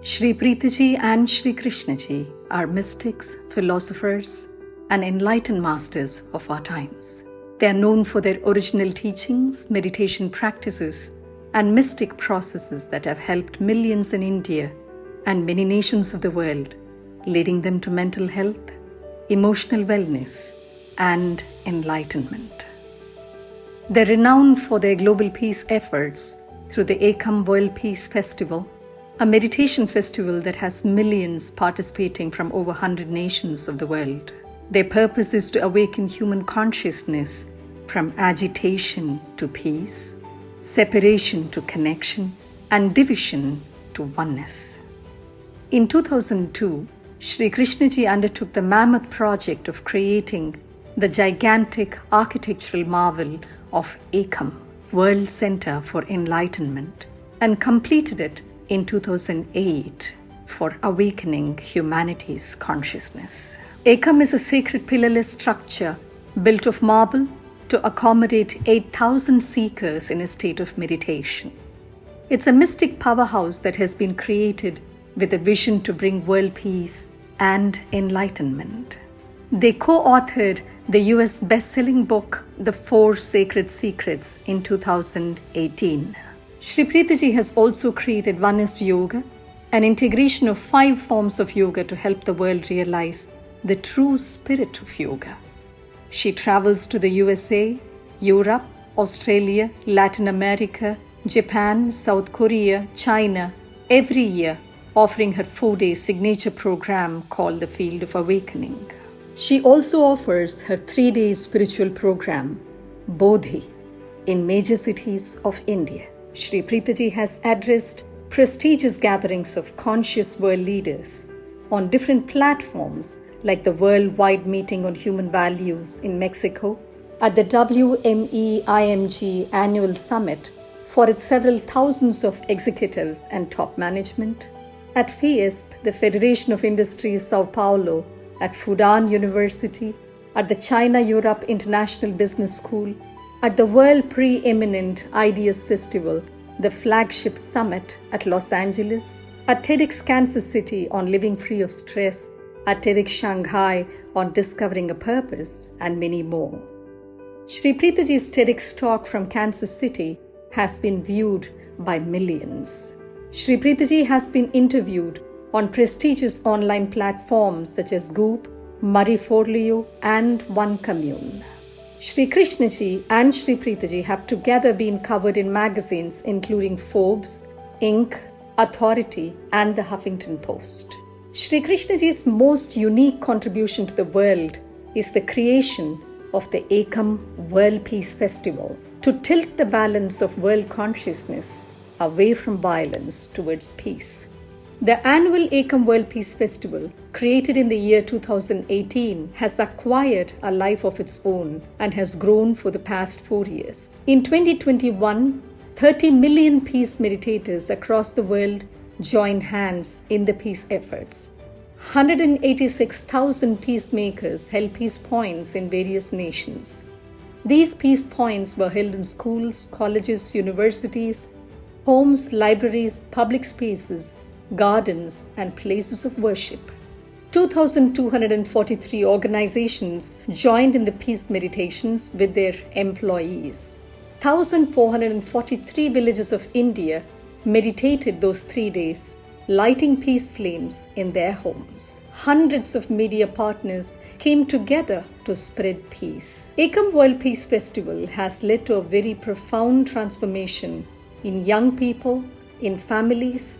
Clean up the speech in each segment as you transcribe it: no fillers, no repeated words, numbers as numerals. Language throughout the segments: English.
Shri Preethaji and Shri Krishnaji are mystics, philosophers, and enlightened masters of our times. They are known for their original teachings, meditation practices, and mystic processes that have helped millions in India and many nations of the world, leading them to mental health, emotional wellness, and enlightenment. They're renowned for their global peace efforts through the Ekam World Peace Festival, a meditation festival that has millions participating from over 100 nations of the world. Their purpose is to awaken human consciousness from agitation to peace, separation to connection, and division to oneness. In 2002, Shri Krishnaji undertook the mammoth project of creating the gigantic architectural marvel of Ekam, World Center for Enlightenment, and completed it in 2008 for awakening humanity's consciousness. Ekam is a sacred pillarless structure built of marble to accommodate 8,000 seekers in a state of meditation. It's a mystic powerhouse that has been created with a vision to bring world peace and enlightenment. They co-authored the US best-selling book, The Four Sacred Secrets, in 2018. Shri Preethaji has also created Oneness Yoga, an integration of 5 forms of yoga to help the world realize the true spirit of yoga. She travels to the USA, Europe, Australia, Latin America, Japan, South Korea, China every year, offering her 4-day signature program called the Field of Awakening. She also offers her 3-day spiritual program, Bodhi, in major cities of India. Shri Preethaji has addressed prestigious gatherings of conscious world leaders on different platforms like the Worldwide Meeting on Human Values in Mexico, at the WME-IMG Annual Summit for its several thousands of executives and top management, at FIESP, the Federation of Industries Sao Paulo, at Fudan University, at the China-Europe International Business School, at the world preeminent Ideas Festival, the flagship summit at Los Angeles, at TEDx Kansas City on living free of stress, at TEDx Shanghai on discovering a purpose, and many more. Shri Preethaji's TEDx talk from Kansas City has been viewed by millions. Shri Preethaji has been interviewed on prestigious online platforms such as Goop, Murray-Folio, and One Commune. Shri Krishnaji and Shri Preethaji have together been covered in magazines including Forbes, Inc., Authority, and the Huffington Post. Shri Krishnaji's most unique contribution to the world is the creation of the Ekam World Peace Festival to tilt the balance of world consciousness away from violence towards peace. The annual Ekam World Peace Festival, created in the year 2018, has acquired a life of its own and has grown for the past 4 years. In 2021, 30 million peace meditators across the world joined hands in the peace efforts. 186,000 peacemakers held peace points in various nations. These peace points were held in schools, colleges, universities, homes, libraries, public spaces, gardens, and places of worship. 2,243 organizations joined in the peace meditations with their employees. 1,443 villages of India meditated those 3 days, lighting peace flames in their homes. Hundreds of media partners came together to spread peace. Ekam World Peace Festival has led to a very profound transformation in young people, in families,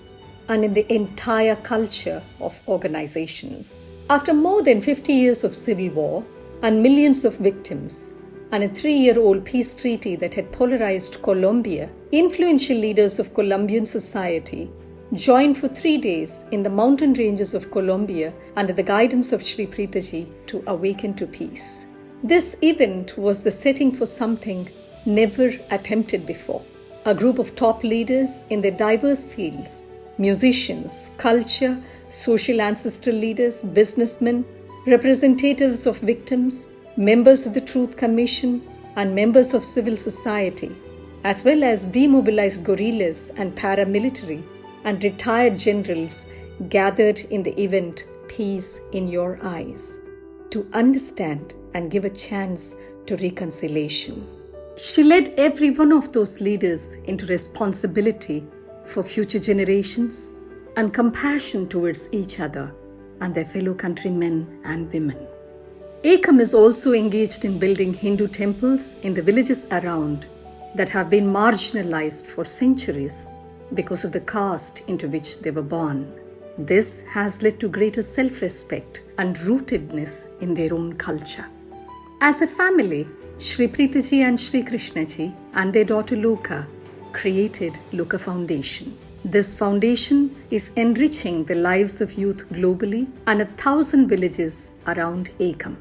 and in the entire culture of organizations. After more than 50 years of civil war and millions of victims, and a 3-year-old peace treaty that had polarized Colombia, influential leaders of Colombian society joined for 3 days in the mountain ranges of Colombia under the guidance of Shri Preethaji to awaken to peace. This event was the setting for something never attempted before. A group of top leaders in their diverse fields, musicians, culture, social ancestral leaders, businessmen, representatives of victims, members of the Truth Commission, and members of civil society, as well as demobilized guerrillas and paramilitary and retired generals gathered in the event Peace in Your Eyes to understand and give a chance to reconciliation. She led every one of those leaders into responsibility for future generations and compassion towards each other and their fellow countrymen and women. Ekam is also engaged in building Hindu temples in the villages around that have been marginalized for centuries because of the caste into which they were born. This has led to greater self-respect and rootedness in their own culture. As a family, Shri Preethaji and Shri Krishnaji and their daughter Loka created Loka Foundation. This foundation is enriching the lives of youth globally and 1,000 villages around Ekam.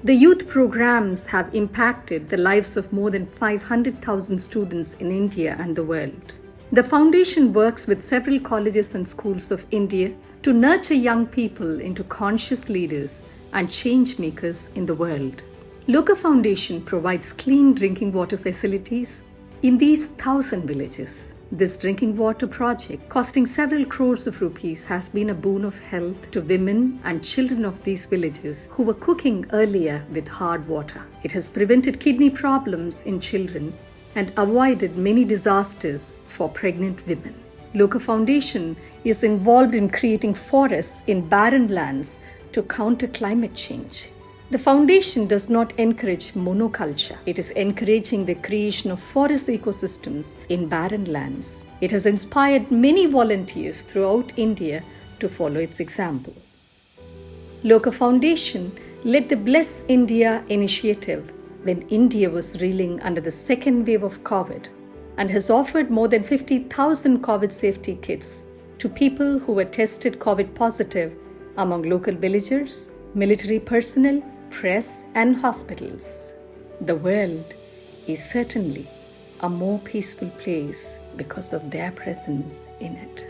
The youth programs have impacted the lives of more than 500,000 students in India and the world. The foundation works with several colleges and schools of India to nurture young people into conscious leaders and change makers in the world. Loka Foundation provides clean drinking water facilities in these 1,000 villages. This drinking water project, costing several crores of rupees, has been a boon of health to women and children of these villages who were cooking earlier with hard water. It has prevented kidney problems in children and avoided many disasters for pregnant women. Loka Foundation is involved in creating forests in barren lands to counter climate change. The foundation does not encourage monoculture. It is encouraging the creation of forest ecosystems in barren lands. It has inspired many volunteers throughout India to follow its example. Loka Foundation led the Bless India initiative when India was reeling under the second wave of COVID and has offered more than 50,000 COVID safety kits to people who were tested COVID positive among local villagers, military personnel, press and hospitals. The world is certainly a more peaceful place because of their presence in it.